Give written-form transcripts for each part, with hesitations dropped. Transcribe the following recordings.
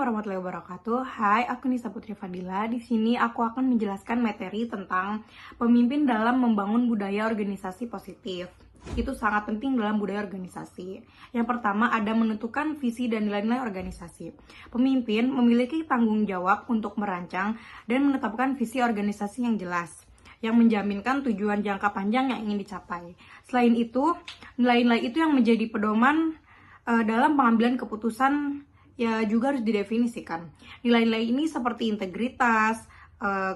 warahmatullahi wabarakatuh. Hai, aku Nisa Putri Fadila. Di sini aku akan menjelaskan materi tentang pemimpin dalam membangun budaya organisasi positif. Itu sangat penting dalam budaya organisasi. Yang pertama ada menentukan visi dan nilai-nilai organisasi. Pemimpin memiliki tanggung jawab untuk merancang dan menetapkan visi organisasi yang jelas, yang menjaminkan tujuan jangka panjang yang ingin dicapai. Selain itu, nilai-nilai itu yang menjadi pedoman dalam pengambilan keputusan ya juga harus didefinisikan. Nilai-nilai ini seperti integritas,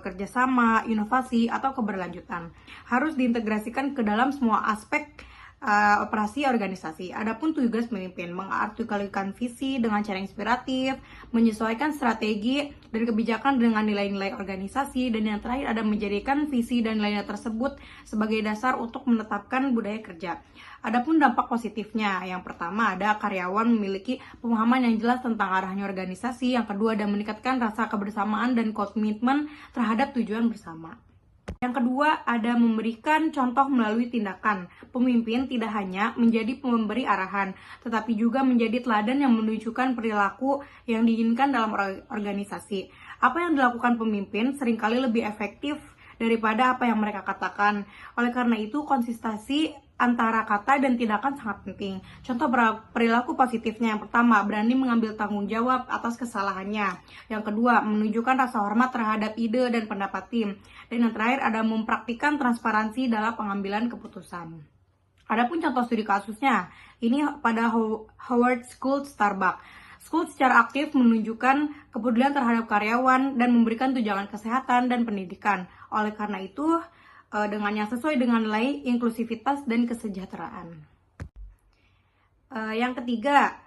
kerjasama, inovasi, atau keberlanjutan harus diintegrasikan ke dalam semua aspek operasi organisasi. Adapun tugas pemimpin mengartikulasikan visi dengan cara inspiratif, menyesuaikan strategi dan kebijakan dengan nilai-nilai organisasi, dan yang terakhir ada menjadikan visi dan nilai-nilai tersebut sebagai dasar untuk menetapkan budaya kerja. Adapun dampak positifnya, yang pertama ada karyawan memiliki pemahaman yang jelas tentang arahnya organisasi, yang kedua ada meningkatkan rasa kebersamaan dan komitmen terhadap tujuan bersama. Yang kedua, ada memberikan contoh melalui tindakan. Pemimpin tidak hanya menjadi pemberi arahan, tetapi juga menjadi teladan yang menunjukkan perilaku yang diinginkan dalam organisasi. Apa yang dilakukan pemimpin seringkali lebih efektif daripada apa yang mereka katakan. Oleh karena itu, konsistensi antara kata dan tindakan sangat penting. Contoh perilaku positifnya, yang pertama, berani mengambil tanggung jawab atas kesalahannya. Yang kedua, menunjukkan rasa hormat terhadap ide dan pendapat tim. Dan yang terakhir, ada mempraktikkan transparansi dalam pengambilan keputusan. Adapun contoh studi kasusnya, ini pada Howard School Starbucks. School secara aktif menunjukkan kepedulian terhadap karyawan dan memberikan tunjangan kesehatan dan pendidikan. Oleh karena itu, dengan yang sesuai dengan nilai inklusivitas dan kesejahteraan. Yang ketiga,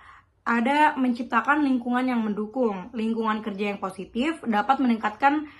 ada menciptakan lingkungan yang mendukung. Lingkungan kerja yang positif dapat meningkatkan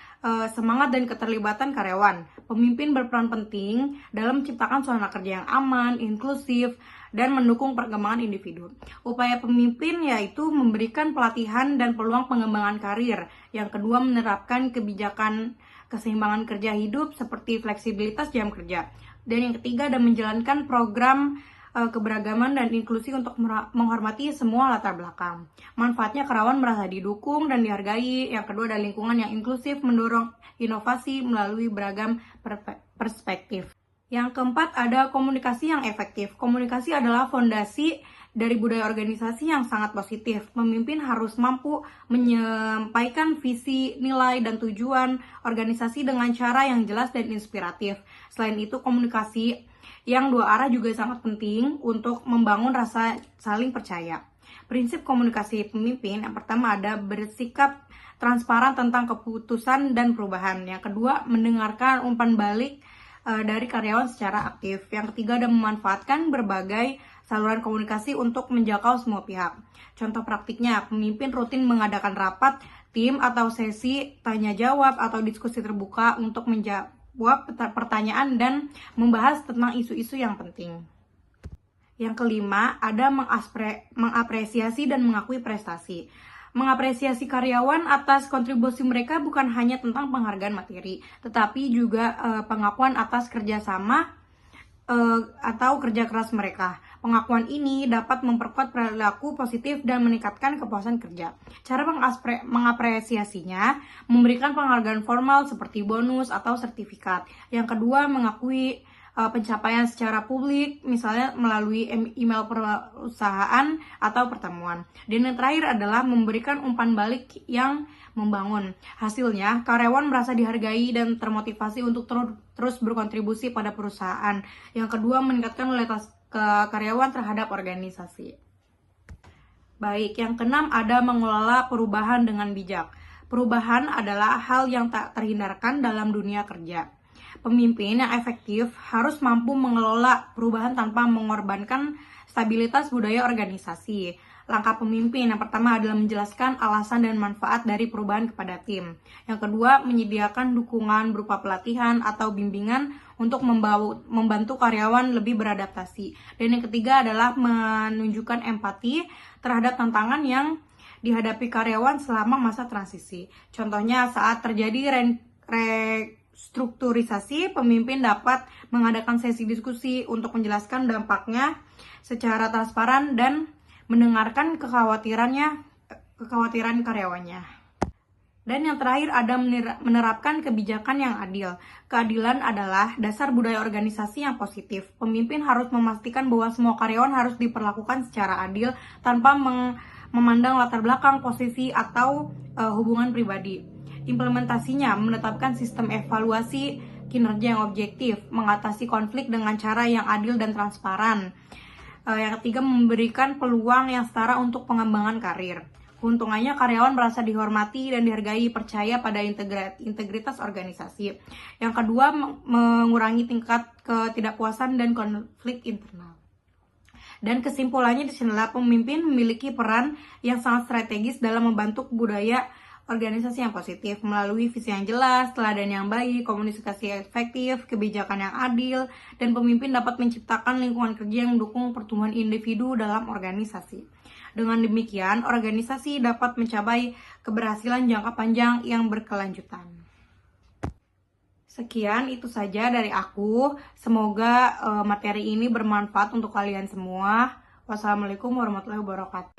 semangat dan keterlibatan karyawan. Pemimpin berperan penting dalam menciptakan suasana kerja yang aman, inklusif, dan mendukung perkembangan individu. Upaya pemimpin yaitu memberikan pelatihan dan peluang pengembangan karir. Yang kedua, menerapkan kebijakan keseimbangan kerja hidup seperti fleksibilitas jam kerja. Dan yang ketiga ada menjalankan program keberagaman dan inklusi untuk menghormati semua latar belakang. Manfaatnya karyawan merasa didukung dan dihargai. Yang kedua ada lingkungan yang inklusif, mendorong inovasi melalui beragam perspektif. Yang keempat ada komunikasi yang efektif. Komunikasi adalah fondasi dari budaya organisasi yang sangat positif. Pemimpin harus mampu menyampaikan visi, nilai, dan tujuan organisasi dengan cara yang jelas dan inspiratif. Selain itu, komunikasi yang dua arah juga sangat penting untuk membangun rasa saling percaya. Prinsip komunikasi pemimpin, yang pertama ada bersikap transparan tentang keputusan dan perubahan. Yang kedua, mendengarkan umpan balik dari karyawan secara aktif. Yang ketiga ada memanfaatkan berbagai saluran komunikasi untuk menjangkau semua pihak. Contoh praktiknya, pemimpin rutin mengadakan rapat tim atau sesi tanya jawab atau diskusi terbuka untuk menjawab pertanyaan dan membahas tentang isu-isu yang penting. Yang kelima, ada mengapresiasi dan mengakui prestasi. Mengapresiasi karyawan atas kontribusi mereka bukan hanya tentang penghargaan materi, tetapi juga pengakuan atas kerjasama atau kerja keras mereka. Pengakuan ini dapat memperkuat perilaku positif dan meningkatkan kepuasan kerja. Cara mengapresiasinya, memberikan penghargaan formal seperti bonus atau sertifikat. Yang kedua, mengakui pencapaian secara publik, misalnya melalui email perusahaan atau pertemuan. Dan yang terakhir adalah memberikan umpan balik yang membangun. Hasilnya, karyawan merasa dihargai dan termotivasi untuk terus berkontribusi pada perusahaan. Yang kedua, meningkatkan loyalitas karyawan terhadap organisasi. Baik, yang keenam ada mengelola perubahan dengan bijak. Perubahan adalah hal yang tak terhindarkan dalam dunia kerja. Pemimpin yang efektif harus mampu mengelola perubahan tanpa mengorbankan stabilitas budaya organisasi. Langkah pemimpin yang pertama adalah menjelaskan alasan dan manfaat dari perubahan kepada tim. Yang kedua, menyediakan dukungan berupa pelatihan atau bimbingan untuk membantu karyawan lebih beradaptasi. Dan yang ketiga adalah menunjukkan empati terhadap tantangan yang dihadapi karyawan selama masa transisi. Contohnya saat terjadi strukturisasi, pemimpin dapat mengadakan sesi diskusi untuk menjelaskan dampaknya secara transparan dan mendengarkan kekhawatirannya kekhawatiran karyawannya. Dan yang terakhir ada menerapkan kebijakan yang adil. Keadilan adalah dasar budaya organisasi yang positif. Pemimpin harus memastikan bahwa semua karyawan harus diperlakukan secara adil tanpa memandang latar belakang, posisi, atau hubungan pribadi. Implementasinya menetapkan sistem evaluasi kinerja yang objektif, mengatasi konflik dengan cara yang adil dan transparan. Yang ketiga, memberikan peluang yang setara untuk pengembangan karir. Keuntungannya karyawan merasa dihormati dan dihargai, percaya pada integritas organisasi. Yang kedua, mengurangi tingkat ketidakpuasan dan konflik internal. Dan kesimpulannya di sinilah pemimpin memiliki peran yang sangat strategis dalam membentuk budaya organisasi yang positif melalui visi yang jelas, teladan yang baik, komunikasi efektif, kebijakan yang adil, dan pemimpin dapat menciptakan lingkungan kerja yang mendukung pertumbuhan individu dalam organisasi. Dengan demikian, organisasi dapat mencapai keberhasilan jangka panjang yang berkelanjutan. Sekian, itu saja dari aku. Semoga materi ini bermanfaat untuk kalian semua. Wassalamualaikum warahmatullahi wabarakatuh.